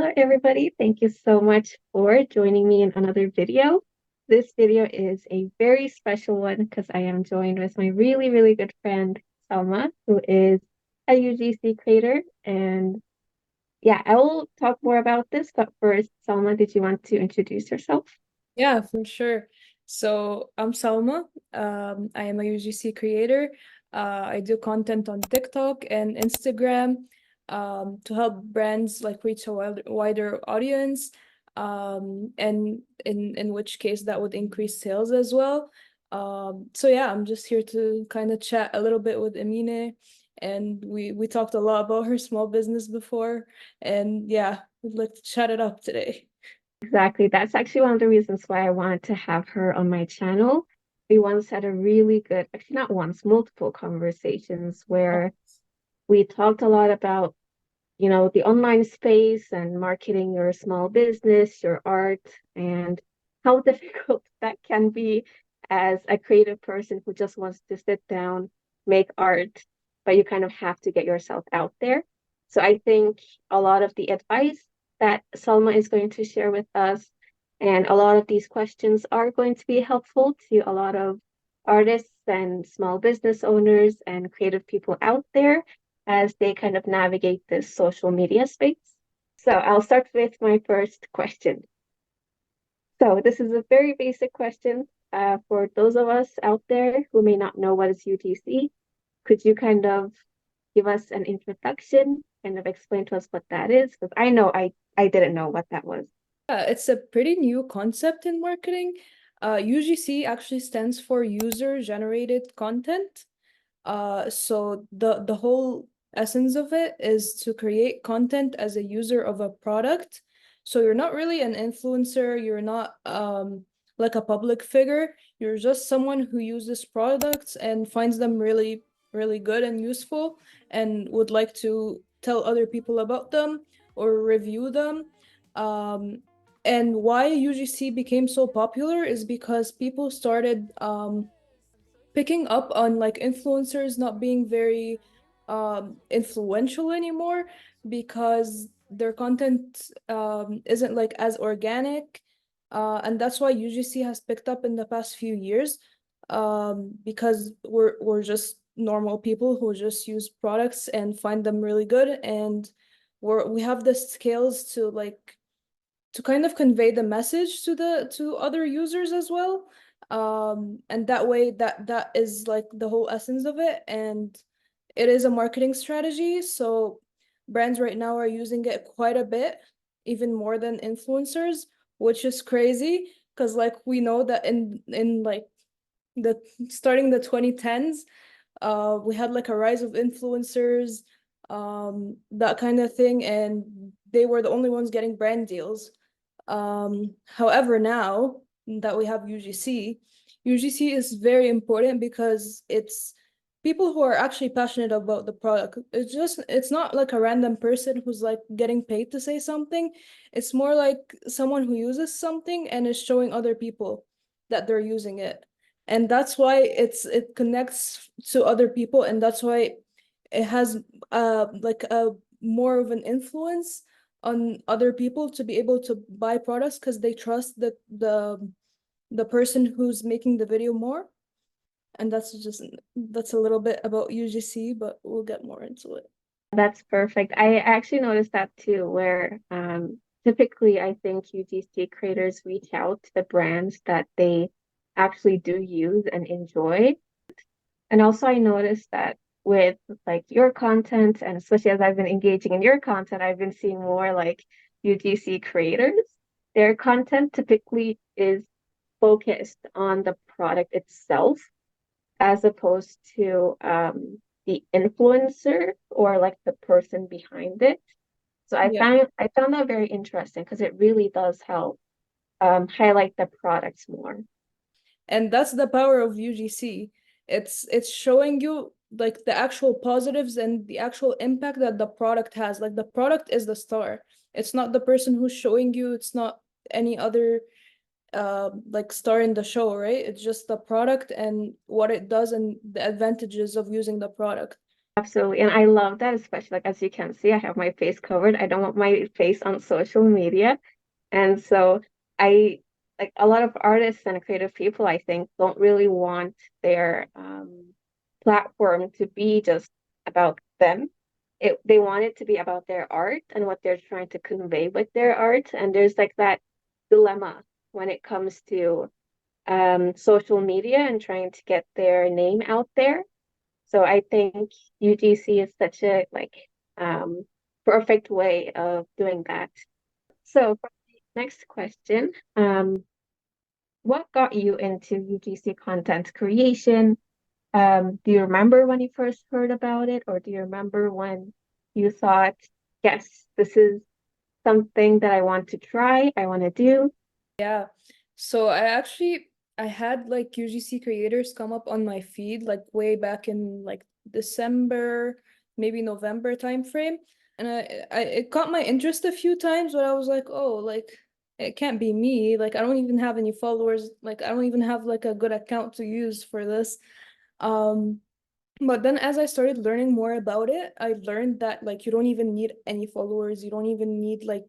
Hello, everybody. Thank you so much for joining me in another video. This video is a very special one because I am joined with my really, really good friend, Salma, who is a UGC creator. And yeah, I will talk more about this, but first, Salma, did you want to introduce yourself? Yeah, for sure. So I'm Salma. I am a UGC creator. I do content on TikTok and Instagram to help brands like reach a wider audience. And in which case that would increase sales as well. So yeah, I'm just here to kind of chat a little bit with Emine. And we talked a lot about her small business before. And yeah, we'd like to chat it up today. Exactly. That's actually one of the reasons why I wanted to have her on my channel. We once had a really good, actually not once, multiple conversations where we talked a lot about the online space and marketing your small business, your art, and how difficult that can be as a creative person who just wants to sit down, make art, but you kind of have to get yourself out there. So I think a lot of the advice that Salma is going to share with us and a lot of these questions are going to be helpful to a lot of artists and small business owners and creative people out there as they kind of navigate this social media space. So I'll start with my first question. So this is a very basic question for those of us out there who may not know what is UGC. Could you kind of give us an introduction, kind of explain to us what that is? Because I know I didn't know what that was. Yeah, it's a pretty new concept in marketing. UGC actually stands for user generated content. So the whole essence of it is to create content as a user of a product. So you're not really an influencer, you're not like a public figure, you're just someone who uses products and finds them really, really good and useful and would like to tell other people about them or review them. Um, and why UGC became so popular is because people started picking up on like influencers not being very influential anymore because their content isn't like as organic, and that's why UGC has picked up in the past few years, because we're just normal people who just use products and find them really good, and we have the skills to like to kind of convey the message to other users as well. And that way that is like the whole essence of it, and it is a marketing strategy, so brands right now are using it quite a bit, even more than influencers, which is crazy because like we know that in like the starting the 2010s, we had like a rise of influencers, that kind of thing, and they were the only ones getting brand deals. However, now that we have UGC, UGC is very important because it's people who are actually passionate about the product. It's not like a random person who's like getting paid to say something. It's more like someone who uses something and is showing other people that they're using it. And that's why it connects to other people, and that's why it has like a more of an influence on other people to be able to buy products because they trust the person who's making the video more. And that's a little bit about UGC, but we'll get more into it. That's perfect. I actually noticed that too, where typically I think UGC creators reach out to the brands that they actually do use and enjoy. And also, I noticed that with like your content, and especially as I've been engaging in your content, I've been seeing more like UGC creators. Their content typically is focused on the product itself as opposed to the influencer or like the person behind it. So Yeah. I found that very interesting because it really does help highlight the products more. And that's the power of UGC. It's showing you like the actual positives and the actual impact that the product has. Like the product is the star. It's not the person who's showing you, it's not any other like star in the show, right? It's just the product and what it does and the advantages of using the product. Absolutely. And I love that, especially like as you can see, I have my face covered. I don't want my face on social media. And so I like a lot of artists and creative people, I think, don't really want their platform to be just about them. They want it to be about their art and what they're trying to convey with their art. And there's like that dilemma when it comes to social media and trying to get their name out there. So I think UGC is such a like perfect way of doing that. So for the next question, what got you into UGC content creation? Do you remember when you first heard about it, or do you remember when you thought, yes, this is something that I want to try, I want to do? Yeah. So I had like UGC creators come up on my feed like way back in like December, maybe November timeframe. And it caught my interest a few times, but I was like, oh, like it can't be me. Like I don't even have any followers. Like I don't even have like a good account to use for this. Um, but then as I started learning more about it, I learned that like you don't even need any followers. You don't even need like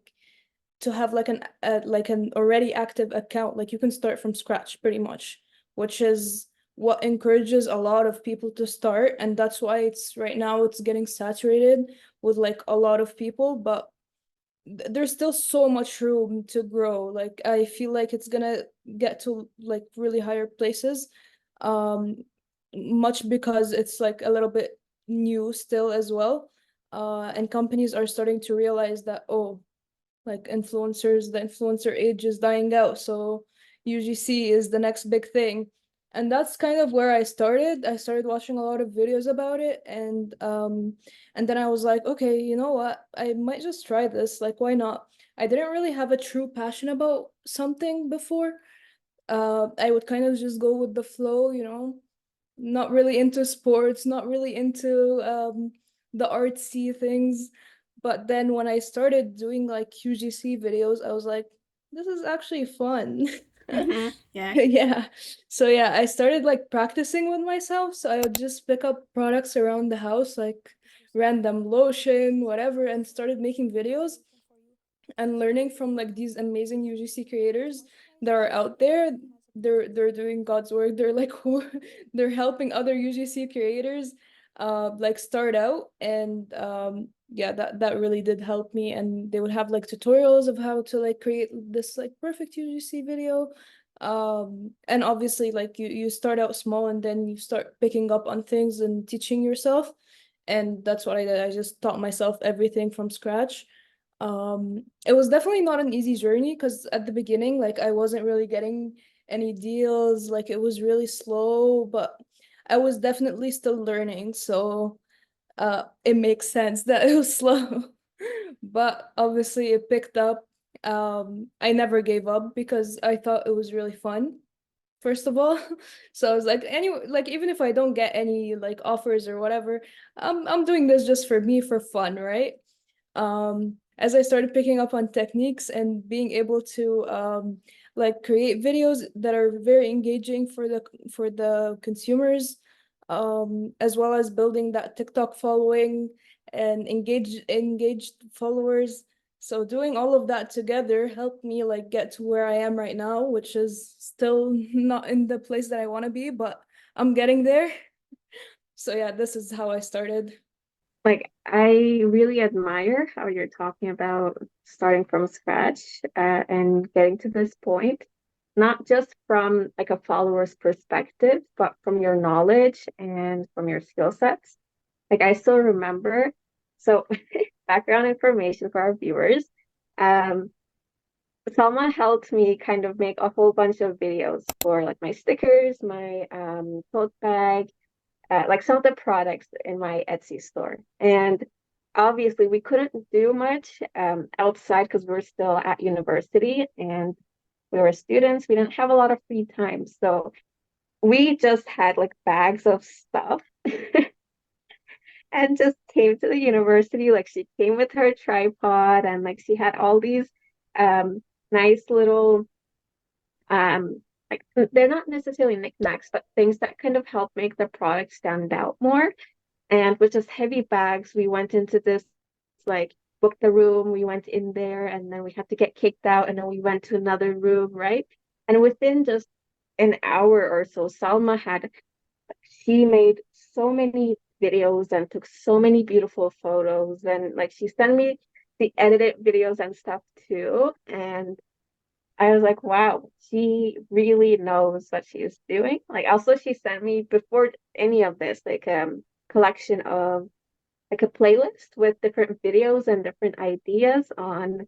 to have like an already active account. Like you can start from scratch pretty much, which is what encourages a lot of people to start, and that's why it's right now it's getting saturated with like a lot of people, but there's still so much room to grow. Like I feel like it's gonna get to like really higher places, um much because it's like a little bit new still as well, and companies are starting to realize that, oh, like influencers, the influencer age is dying out, so UGC is the next big thing. And that's kind of where I started. I started watching a lot of videos about it, and then I was like, okay, you know what? I might just try this. Like, why not? I didn't really have a true passion about something before. I would kind of just go with the flow, you know, not really into sports, not really into the artsy things. But then when I started doing like UGC videos, I was like, this is actually fun. Yeah. Yeah. So yeah, I started like practicing with myself. So I would just pick up products around the house, like random lotion, whatever, and started making videos and learning from like these amazing UGC creators that are out there. They're doing God's work. They're like they're helping other UGC creators like start out, and yeah, that really did help me. And they would have like tutorials of how to like create this like perfect UGC video. And obviously like you start out small and then you start picking up on things and teaching yourself. And that's what I did. I just taught myself everything from scratch. It was definitely not an easy journey because at the beginning, like I wasn't really getting any deals, like it was really slow, but I was definitely still learning, so it makes sense that it was slow. But obviously it picked up. I never gave up because I thought it was really fun, first of all. So I was like, anyway, like even if I don't get any like offers or whatever, I'm doing this just for me for fun, right? As I started picking up on techniques and being able to like create videos that are very engaging for the consumers, as well as building that TikTok following and engaged followers. So doing all of that together helped me like get to where I am right now, which is still not in the place that I want to be, but I'm getting there. So yeah, this is how I started. Like, I really admire how you're talking about starting from scratch and getting to this point, not just from like a follower's perspective, but from your knowledge and from your skill sets. Like, I still remember, so background information for our viewers. Um, Salma helped me kind of make a whole bunch of videos for like my stickers, my tote bag, like some of the products in my Etsy store. And obviously, we couldn't do much outside because we were still at university and we were students. We didn't have a lot of free time. So we just had like bags of stuff and just came to the university. Like she came with her tripod and like she had all these nice little like they're not necessarily knickknacks, but things that kind of help make the product stand out more. And with just heavy bags, we went into this, like, booked the room, we went in there, and then we had to get kicked out, and then we went to another room, right? And within just an hour or so, she made so many videos and took so many beautiful photos. And like she sent me the edited videos and stuff too. And I was like, wow, she really knows what she is doing. Like also she sent me before any of this, like collection of like a playlist with different videos and different ideas on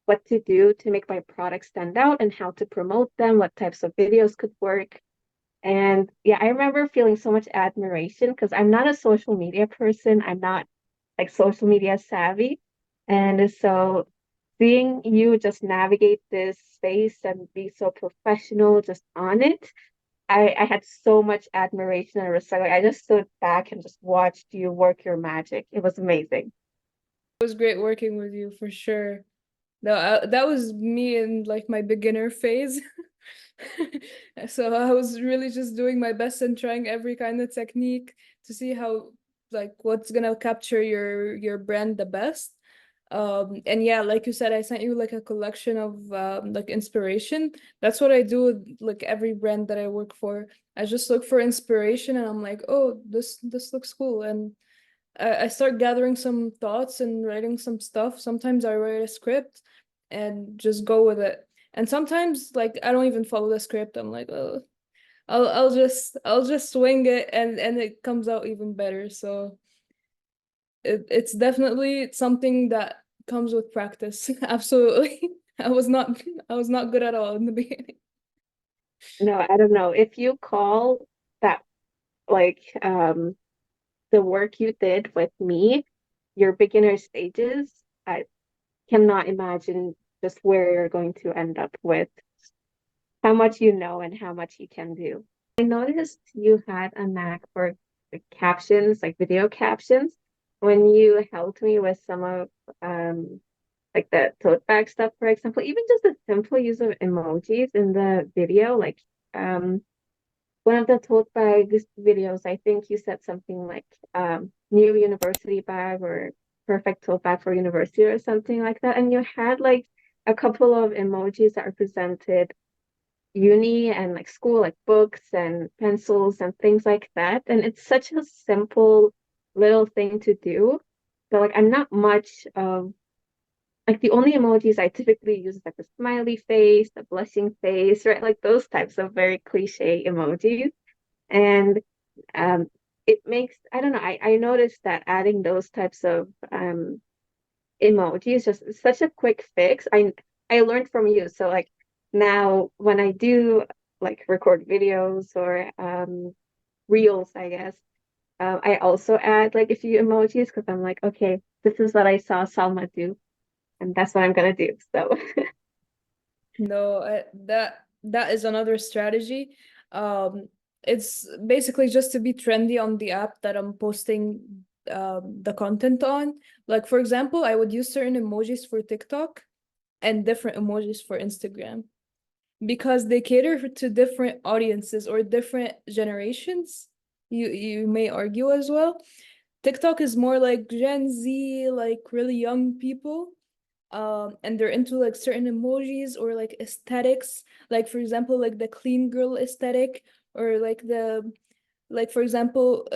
what to do to make my product stand out and how to promote them, what types of videos could work. And yeah, I remember feeling so much admiration because I'm not a social media person. I'm not like social media savvy. And so seeing you just navigate this space and be so professional just on it, I had so much admiration and respect. Like I just stood back and just watched you work your magic. It was amazing. It was great working with you for sure. No, that was me in like my beginner phase. So I was really just doing my best and trying every kind of technique to see how like what's gonna capture your brand the best. And yeah, like you said, I sent you like a collection of like inspiration. That's what I do with like every brand that I work for. I just look for inspiration and I'm like, oh, this looks cool. And I start gathering some thoughts and writing some stuff. Sometimes I write a script and just go with it. And sometimes like I don't even follow the script. I'm like, oh, I'll just swing it and it comes out even better. So it's definitely something that comes with practice. Absolutely. I was not good at all in the beginning. No, I don't know. If you call that like the work you did with me, your beginner stages, I cannot imagine just where you're going to end up with how much you know and how much you can do. I noticed you had a knack for the captions, like video captions, when you helped me with some of like the tote bag stuff, for example, even just the simple use of emojis in the video, like one of the tote bags videos, I think you said something like new university bag or perfect tote bag for university or something like that. And you had like a couple of emojis that represented uni and like school, like books and pencils and things like that. And it's such a simple little thing to do. But like I'm not much of like the only emojis I typically use is like the smiley face, the blushing face, right? Like those types of very cliche emojis. And um it makes I don't know, I noticed that adding those types of emojis just such a quick fix. I learned from you. So like now when I do like record videos or reels, I guess, I also add like a few emojis because I'm like, okay, this is what I saw Salma do, and that's what I'm gonna do. So No, that is another strategy. It's basically just to be trendy on the app that I'm posting the content on. Like for example, I would use certain emojis for TikTok and different emojis for Instagram because they cater to different audiences or different generations. You may argue as well. TikTok is more like Gen Z, like really young people, and they're into like certain emojis or like aesthetics, like for example like the clean girl aesthetic, or like the like for example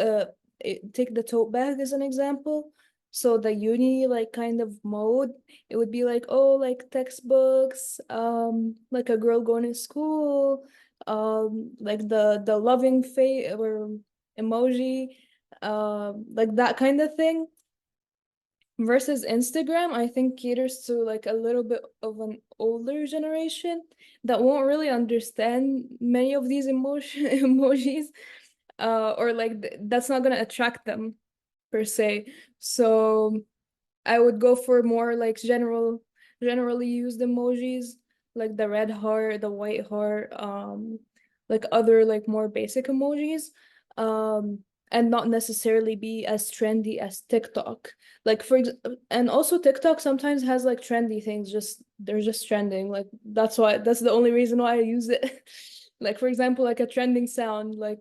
take the tote bag as an example. So the uni like kind of mode, it would be like, oh, like textbooks, like a girl going to school, like the loving face or emoji, like that kind of thing. Versus Instagram, I think caters to like a little bit of an older generation that won't really understand many of these emotion emojis, or like that's not gonna attract them per se. So I would go for more like generally used emojis, like the red heart, the white heart, like other like more basic emojis, um, and not necessarily be as trendy as TikTok. Like and also TikTok sometimes has like trendy things, just they're just trending. Like that's the only reason why I use it. Like for example, like a trending sound, like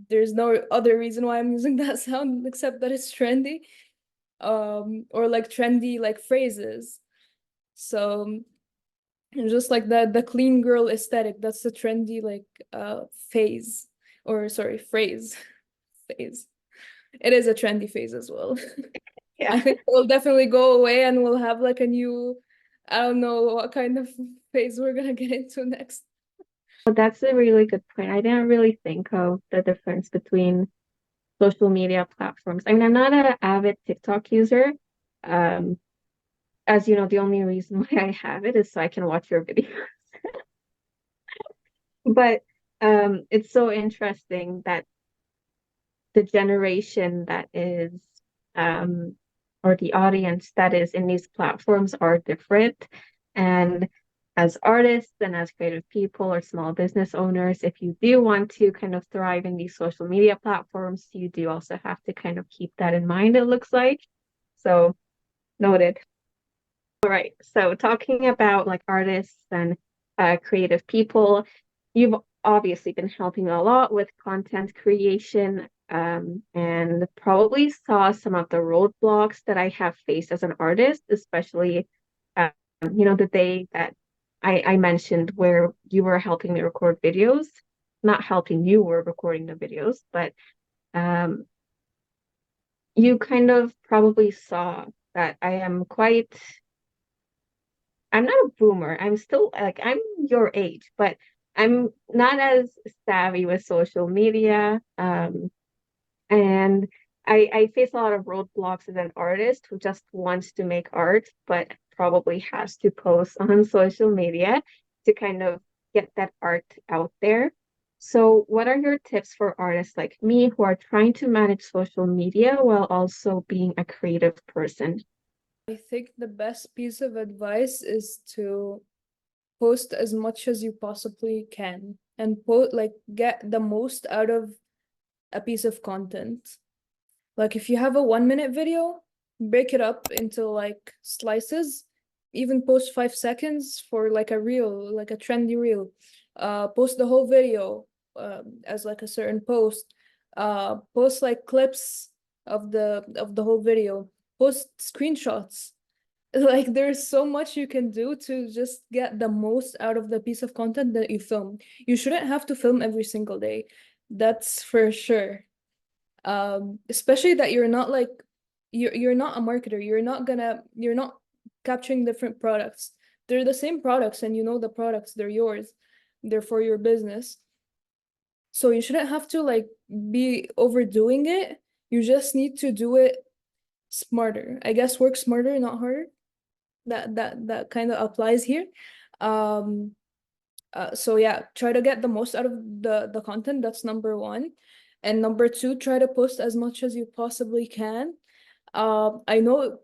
there's no other reason why I'm using that sound except that it's trendy. Or like trendy like phrases. So and just like the clean girl aesthetic, that's the trendy like phase, or sorry, phrase. Phase. It is a trendy phase as well. I Yeah. think it will definitely go away and we'll have like a new, I don't know what kind of phase we're gonna get into next. Well, that's a really good point. I didn't really think of the difference between social media platforms. I mean, I'm not an avid TikTok user. Um, as you know, the only reason why I have it is so I can watch your videos. But it's so interesting that the generation that is um, or the audience that is in these platforms are different. And as artists and as creative people or small business owners, if you do want to kind of thrive in these social media platforms, you do also have to kind of keep that in mind, it looks like. So noted. All right. So talking about like artists and creative people, you've obviously been helping a lot with content creation, and probably saw some of the roadblocks that I have faced as an artist, especially, the day that I mentioned where you were helping me record videos. Not helping, you were recording the videos, but um, you kind of probably saw that I'm not a boomer. I'm still like I'm your age, but I'm not as savvy with social media. And I face a lot of roadblocks as an artist who just wants to make art, but probably has to post on social media to kind of get that art out there. So, what are your tips for artists like me who are trying to manage social media while also being a creative person? I think the best piece of advice is to post as much as you possibly can and get the most out of a piece of content. Like if you have a 1 minute video, break it up into like slices. Even post 5 seconds for like a reel, like a trendy reel. Post the whole video as like a certain post. Post like clips of the whole video. Post screenshots. Like there's so much you can do to just get the most out of the piece of content that you film. You shouldn't have to film every single day. That's for sure. Especially that you're not like you're not a marketer. You're not capturing different products. They're the same products and you know the products, they're yours. They're for your business. So you shouldn't have to like be overdoing it. You just need to do it smarter. I guess work smarter, not harder. That kind of applies here. Um so yeah, try to get the most out of the content. That's number one. And number two, try to post as much as you possibly can. I know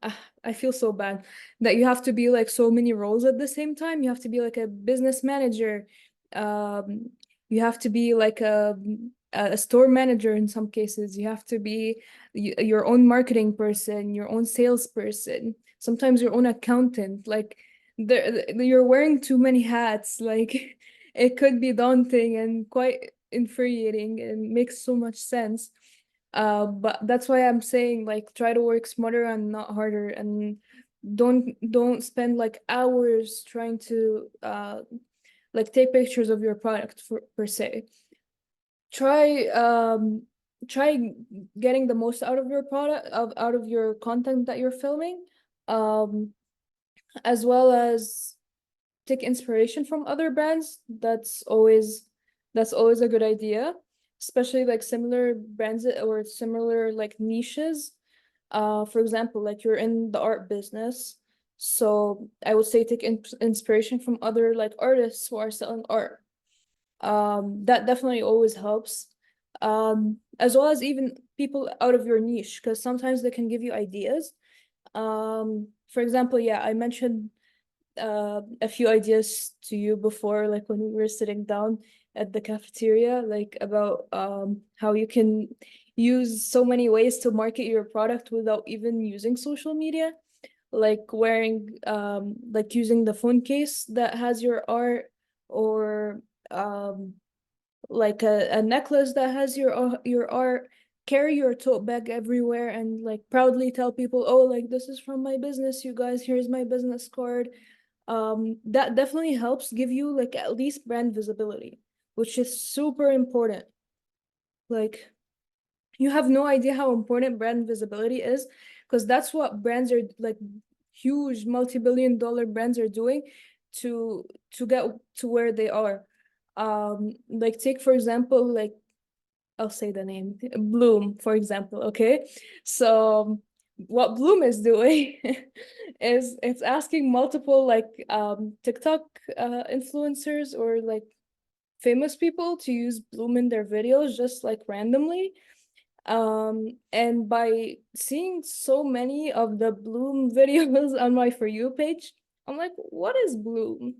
uh, I feel so bad that you have to be like so many roles at the same time. You have to be like a business manager. Um, you have to be like a store manager in some cases. You have to be your own marketing person, your own salesperson, sometimes your own accountant. Like you're wearing too many hats. Like it could be daunting and quite infuriating and makes so much sense. But that's why I'm saying like try to work smarter and not harder, and don't spend like hours trying to like take pictures of your product per se. Try try getting the most out of your product out of your content that you're filming, um as well as take inspiration from other brands. That's always a good idea, especially like similar brands or similar like niches. For example, like you're in the art business, so I would say take inspiration from other like artists who are selling art. That definitely always helps. As well as even people out of your niche, because sometimes they can give you ideas. For example, yeah, I mentioned a few ideas to you before, like when we were sitting down at the cafeteria, like about how you can use so many ways to market your product without even using social media, like like using the phone case that has your art, or um like a necklace that has your art, carry your tote bag everywhere and like proudly tell people, oh, like this is from my business, you guys, here's my business card. That definitely helps give you like at least brand visibility, which is super important. Like you have no idea how important brand visibility is, because that's what brands are like, huge multi-billion-dollar brands are doing to get to where they are. Like take for example, like I'll say the name, Bloom, for example, okay? So what Bloom is doing is it's asking multiple like TikTok influencers or like famous people to use Bloom in their videos just like randomly. And by seeing so many of the Bloom videos on my For You page, I'm like, what is Bloom?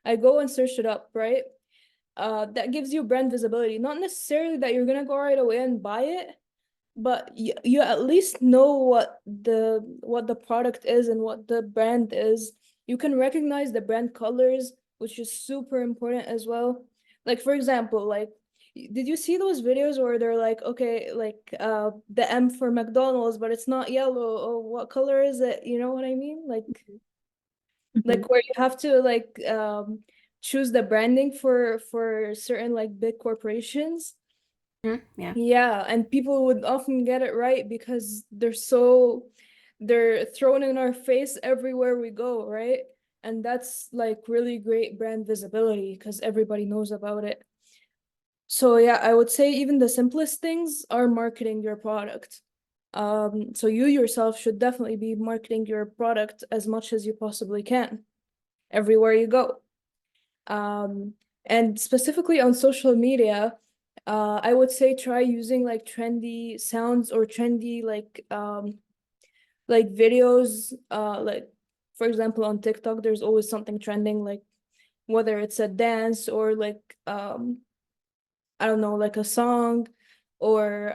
I go and search it up, right? That gives you brand visibility. Not necessarily that you're gonna go right away and buy it, but you at least know what the product is and what the brand is. You can recognize the brand colors, which is super important as well. Like for example, like did you see those videos where they're like, okay, like the M for McDonald's, but it's not yellow. Oh, what color is it? You know what I mean? Mhm. Like where you have to like choose the branding for certain like big corporations. Yeah. Yeah, and people would often get it right because they're thrown in our face everywhere we go, right? And that's like really great brand visibility because everybody knows about it. So yeah, I would say even the simplest things are marketing your product. So you yourself should definitely be marketing your product as much as you possibly can everywhere you go. Um, and specifically on social media, I would say try using like trendy sounds or trendy like videos. Like for example on TikTok, there's always something trending, like whether it's a dance or like I don't know, like a song or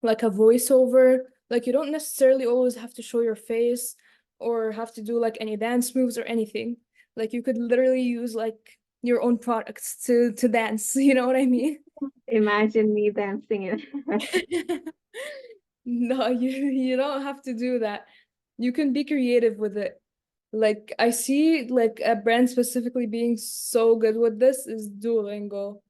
like a voiceover. Like you don't necessarily always have to show your face or have to do like any dance moves or anything. Like you could literally use like your own products to dance, you know what I mean? Imagine me dancing in. No, you don't have to do that. You can be creative with it. Like I see like a brand specifically being so good with this is Duolingo.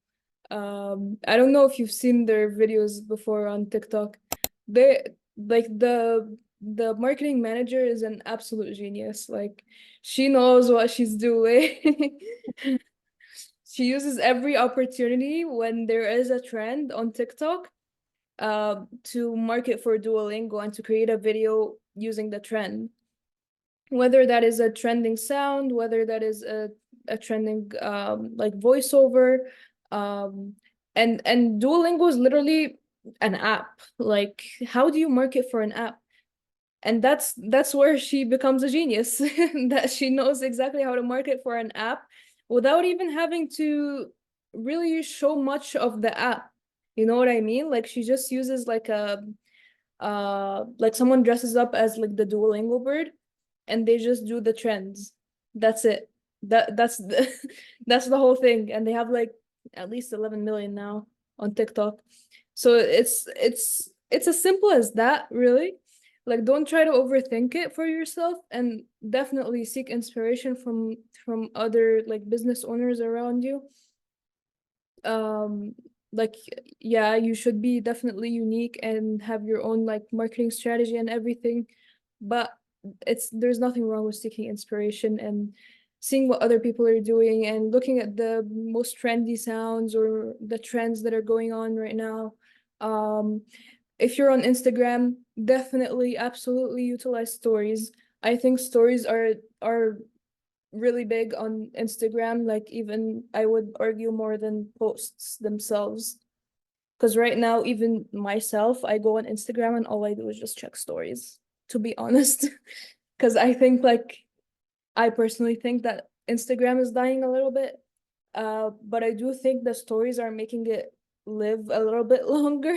I don't know if you've seen their videos before on TikTok. They like the marketing manager is an absolute genius. Like she knows what she's doing. She uses every opportunity when there is a trend on TikTok to market for Duolingo and to create a video using the trend. Whether that is a trending sound, whether that is a trending like voiceover, um, and Duolingo is literally an app. Like, how do you market for an app? And that's where she becomes a genius, that she knows exactly how to market for an app without even having to really show much of the app. You know what I mean? Like she just uses like a like someone dresses up as like the Duolingo bird and they just do the trends. That's it. That's the that's the whole thing. And they have like at least 11 million now on TikTok. So it's as simple as that, really. Like don't try to overthink it for yourself and definitely seek inspiration from other like business owners around you. um like yeah, you should be definitely unique and have your own like marketing strategy and everything, but there's nothing wrong with seeking inspiration and seeing what other people are doing and looking at the most trendy sounds or the trends that are going on right now. If you're on Instagram, definitely absolutely utilize stories. I think stories are really big on Instagram, like even I would argue more than posts themselves. Because right now, even myself, I go on Instagram and all I do is just check stories, to be honest. Because I think like I personally think that Instagram is dying a little bit. But I do think the stories are making it live a little bit longer.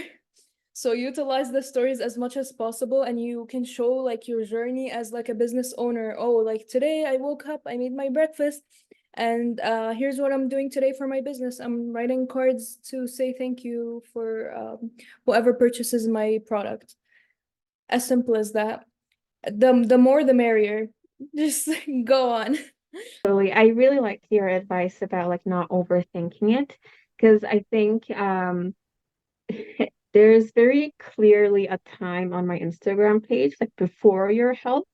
So utilize the stories as much as possible and you can show like your journey as like a business owner. Oh, like today I woke up, I made my breakfast, And here's what I'm doing today for my business. I'm writing cards to say thank you for whoever purchases my product. As simple as that. The more the merrier. Just go on. Totally. I really like your advice about like not overthinking it because I think there's very clearly a time on my Instagram page, like before your help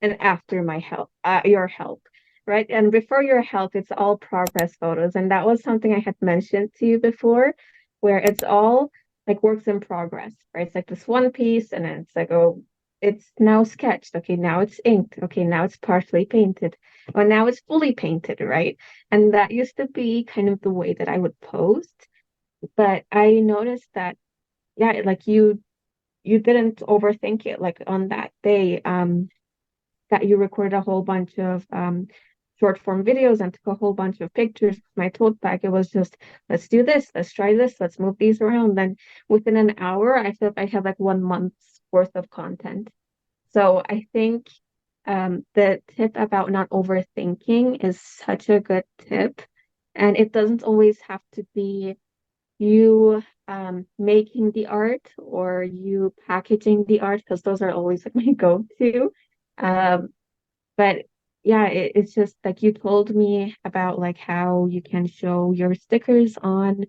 and after my help, your help, right? And before your help, it's all progress photos. And that was something I had mentioned to you before, where it's all like works in progress, right? It's like this one piece, and then it's like, oh, it's now sketched. Okay, now it's inked. Okay, now it's partially painted. Or now it's fully painted, right? And that used to be kind of the way that I would post. But I noticed that yeah, like you didn't overthink it like on that day that you recorded a whole bunch of short form videos and took a whole bunch of pictures with my tote bag. It was just let's do this, let's try this, let's move these around. Then within an hour, I felt I had like 1 month's worth of content. So I think the tip about not overthinking is such a good tip. And it doesn't always have to be you making the art or you packaging the art because those are always like my go-to. Um, but yeah, it's just like you told me about like how you can show your stickers on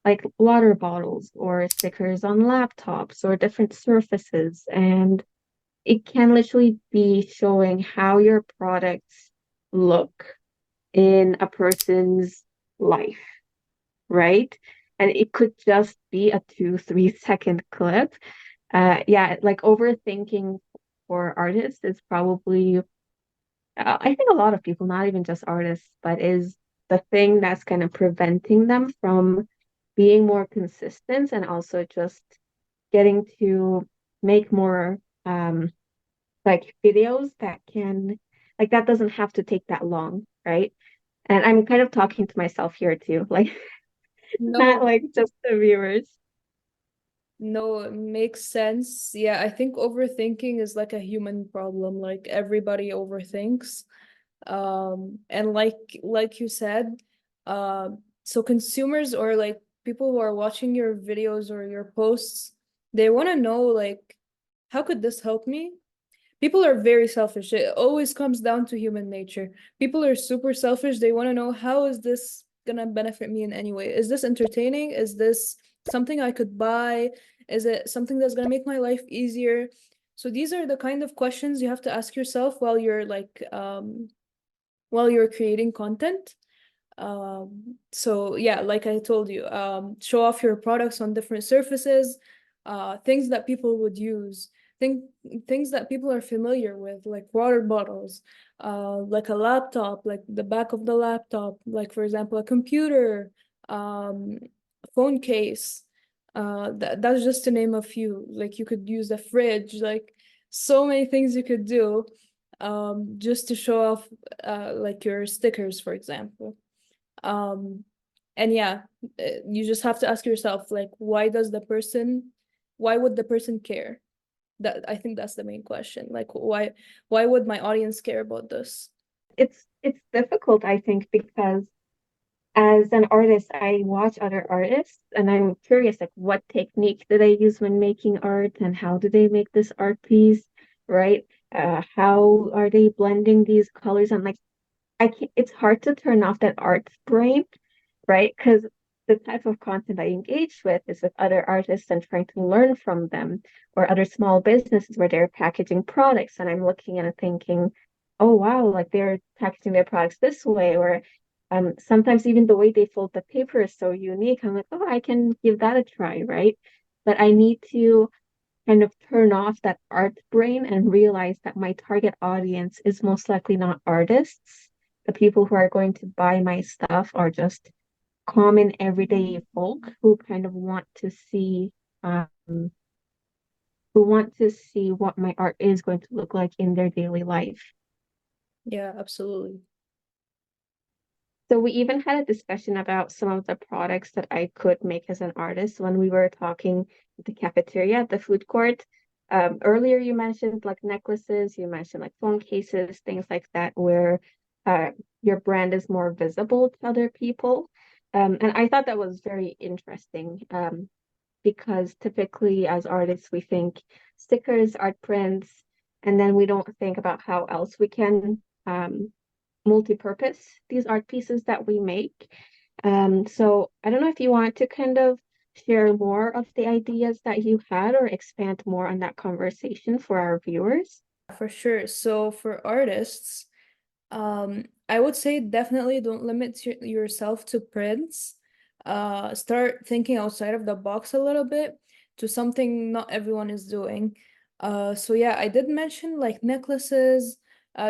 like water bottles or stickers on laptops or different surfaces. And it can literally be showing how your products look in a person's life, right? And it could just be a 2, 3 second clip. Yeah, like overthinking for artists is probably, I think a lot of people, not even just artists, but is the thing that's kind of preventing them from being more consistent and also just getting to make more like videos that can, like, that doesn't have to take that long, right? And I'm kind of talking to myself here too, like, not No, like just the viewers. no, it makes sense. Yeah, I think overthinking is like a human problem. Like everybody overthinks. And like you said, so consumers or like people who are watching your videos or your posts, they want to know like, how could this help me? People are very selfish. It always comes down to human nature. People are super selfish. They want to know, how is this gonna benefit me in any way? Is this entertaining? Is this something I could buy? Is it something that's gonna make my life easier? So these are the kind of questions you have to ask yourself while you're creating content. So yeah, like I told you, show off your products on different surfaces, things that people would use, think things that people are familiar with, like water bottles, like a laptop, like the back of the laptop, like for example, a computer, um, phone case. That's just to name a few. Like you could use a fridge, like so many things you could do, just to show off, like your stickers, for example. Um, and yeah, you just have to ask yourself, like, why would the person care? That I think that's the main question. Like, why would my audience care about this? It's difficult, I think, because as an artist, I watch other artists and I'm curious, like, what technique do they use when making art and how do they make this art piece, right? How are they blending these colors? And like, I can't, it's hard to turn off that art brain, right? Because the type of content I engage with is with other artists and trying to learn from them, or other small businesses where they're packaging products. And I'm looking at it thinking, oh, wow, like they're packaging their products this way. Or sometimes even the way they fold the paper is so unique. I'm like, oh, I can give that a try, right? But I need to kind of turn off that art brain and realize that my target audience is most likely not artists. The people who are going to buy my stuff are just common everyday folk who kind of want to see who want to see what my art is going to look like in their daily life. Yeah, absolutely. So we even had a discussion about some of the products that I could make as an artist when we were talking at the cafeteria at the food court. Earlier you mentioned like necklaces, you mentioned like phone cases, things like that, where uh, your brand is more visible to other people. And I thought that was very interesting, because typically as artists, we think stickers, art prints, and then we don't think about how else we can multi-purpose these art pieces that we make. So I don't know if you want to kind of share more of the ideas that you had or expand more on that conversation for our viewers. For sure. So for artists, I would say definitely don't limit yourself to prints. Start thinking outside of the box a little bit to something not everyone is doing. So yeah, I did mention like necklaces,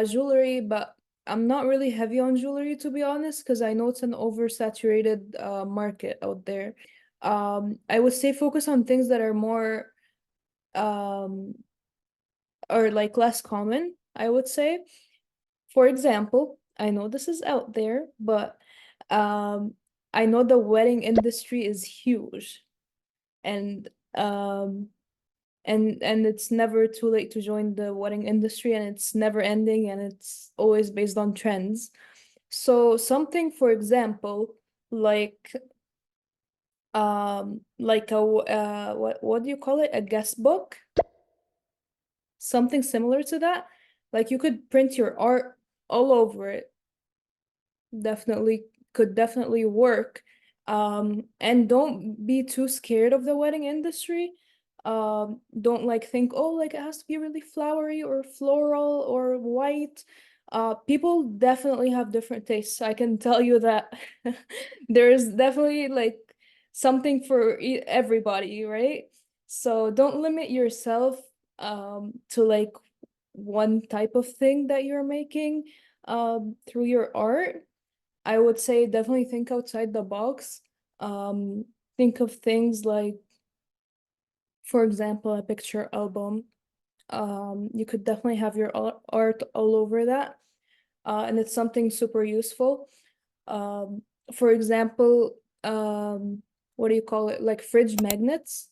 jewelry, but I'm not really heavy on jewelry to be honest, because I know it's an oversaturated market out there. I would say focus on things that are more um or like less common, I would say. For example, I know this is out there, but um, I know the wedding industry is huge, and um, and it's never too late to join the wedding industry, and it's never ending, and it's always based on trends. So something, for example, like a what do you call it? A guest book, something similar to that. Like you could print your art all over it. Definitely could definitely work. And don't be too scared of the wedding industry. Don't like think, oh, like it has to be really flowery or floral or white. People definitely have different tastes. I can tell you that there's definitely like something for everybody, right? So don't limit yourself to like one type of thing that you're making through your art. I would say definitely think outside the box. Um, think of things like, for example, a picture album. You could definitely have your art all over that, and it's something super useful. Um, for example, what do you call it? Like fridge magnets.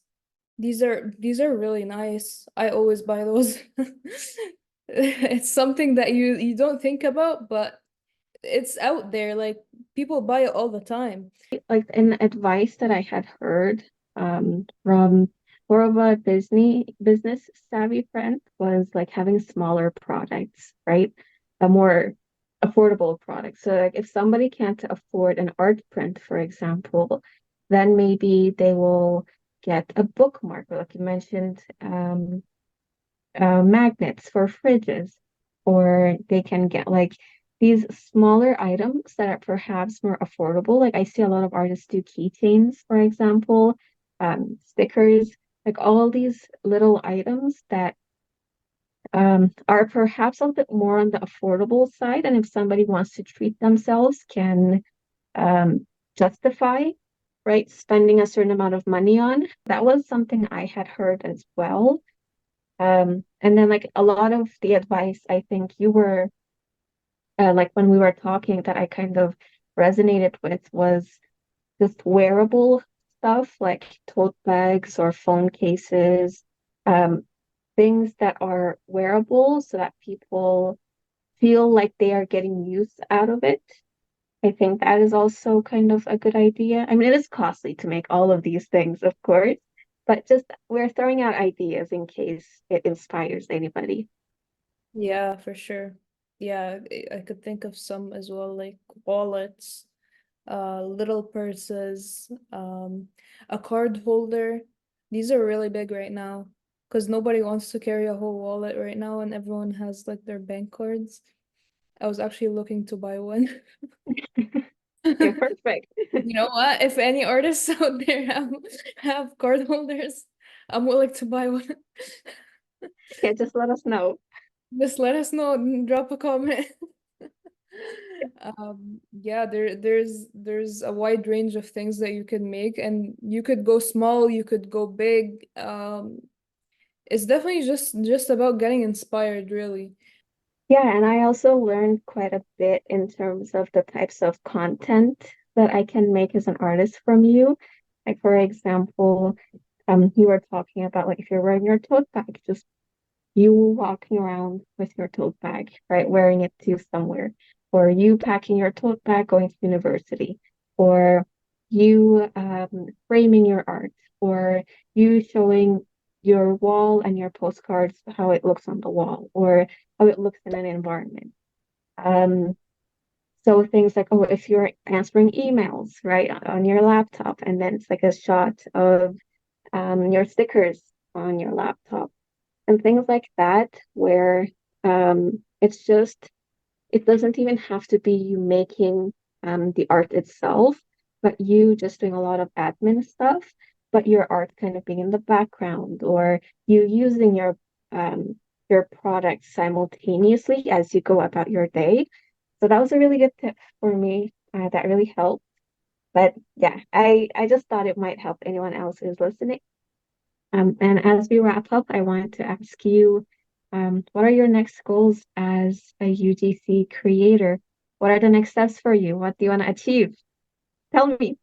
These are really nice. I always buy those. It's something that you don't think about, but it's out there. Like people buy it all the time. Like an advice that I had heard from more of a business savvy friend was like having smaller products, right? A more affordable product. So like if somebody can't afford an art print, for example, then maybe they will get a bookmark, like you mentioned, magnets for fridges, or they can get like these smaller items that are perhaps more affordable. Like I see a lot of artists do keychains, for example, stickers, like all these little items that are perhaps a little bit more on the affordable side. And if somebody wants to treat themselves, can justify, right, spending a certain amount of money on. That was something I had heard as well. And then like a lot of the advice I think you were like when we were talking that I kind of resonated with was just wearable stuff like tote bags or phone cases, um, things that are wearable so that people feel like they are getting use out of it. I think that is also kind of a good idea. I mean, it is costly to make all of these things, of course, but just we're throwing out ideas in case it inspires anybody. Yeah, for sure. Yeah, I could think of some as well, like wallets, little purses, a card holder. These are really big right now because nobody wants to carry a whole wallet right now, and everyone has like their bank cards. I was actually looking to buy one. Yeah, perfect. You know what? If any artists out there have card holders, I'm willing to buy one. Yeah, just let us know. Just let us know and drop a comment. Yeah, there's a wide range of things that you can make, and you could go small, you could go big. It's definitely just about getting inspired, really. Yeah, and I also learned quite a bit in terms of the types of content that I can make as an artist from you. Like for example, you were talking about like if you're wearing your tote bag, just you walking around with your tote bag, right, wearing it to somewhere. or you packing your tote bag going to university, or you framing your art, or you showing your wall and your postcards how it looks on the wall, or how it looks in an environment. Um, so things like, oh, if you're answering emails, right, on your laptop, and then it's like a shot of your stickers on your laptop, and things like that, where it's just, it doesn't even have to be you making the art itself, but you just doing a lot of admin stuff, but your art kind of being in the background, or you using your product simultaneously as you go about your day. So that was a really good tip for me. That really helped. But yeah, I just thought it might help anyone else who's listening. And as we wrap up, I want to ask you, what are your next goals as a UGC creator? What are the next steps for you? What do you want to achieve? Tell me.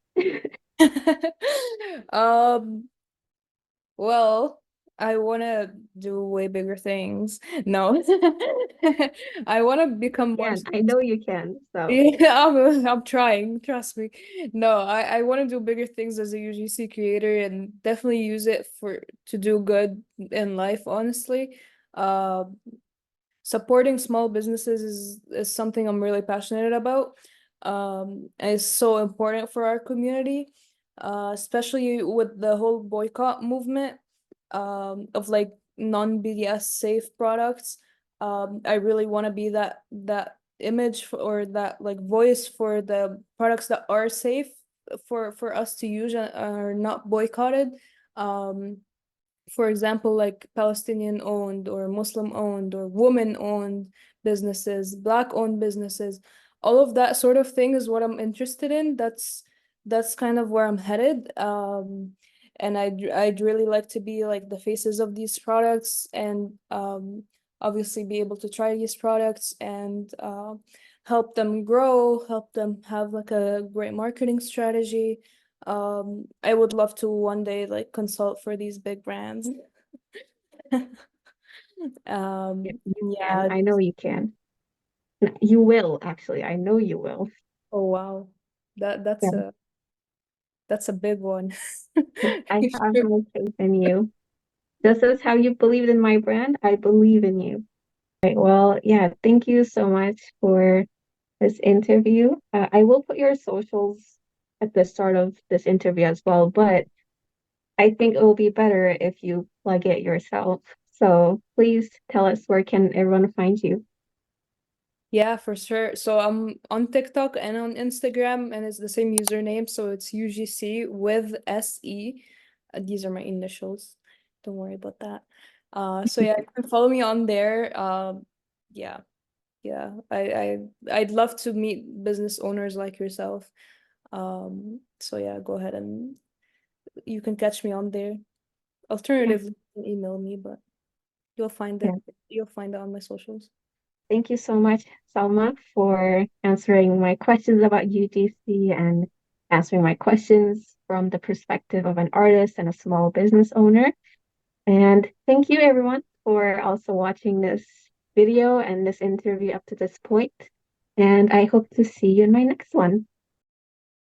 Um, well, I want to do way bigger things. No, I want to become more. Again, I know you can. So Yeah, I'm trying, trust me. No, I want to do bigger things as a UGC creator and definitely use it for to do good in life, honestly. Uh, Supporting small businesses is something I'm really passionate about. And it's so important for our community, especially with the whole boycott movement, of like non-BDS safe products. I really want to be that image or that like voice for the products that are safe for us to use and are not boycotted. Um, for example, like Palestinian owned or Muslim owned or woman owned businesses, Black owned businesses, all of that sort of thing is what I'm interested in. That's kind of where I'm headed. And I'd really like to be like the faces of these products and obviously be able to try these products and help them grow, help them have like a great marketing strategy. I would love to one day like consult for these big brands. yeah, Um, you can. yeah. I know you can. No, you will, actually. I know you will. Oh wow. That Yeah. that's a big one. I You have should. my faith in you. Just as how you believed in my brand, I believe in you. Right. Well, yeah, thank you so much for this interview. I will put your socials at the start of this interview as well, but I think it will be better if you plug it yourself. So please tell us, where can everyone find you? Yeah, for sure. So I'm on TikTok and on Instagram, and it's the same username. So it's UGC with SE. These are my initials. Don't worry about that. So yeah, you can follow me on there. Yeah, yeah. I'd love to meet business owners like yourself. So yeah, go ahead and you can catch me on there. Yeah, Alternatively, you can email me, but you'll find yeah. it. You'll find it on my socials. Thank you so much, Salma, for answering my questions about UGC and answering my questions from the perspective of an artist and a small business owner. And thank you, everyone, for also watching this video and this interview up to this point. And I hope to see you in my next one.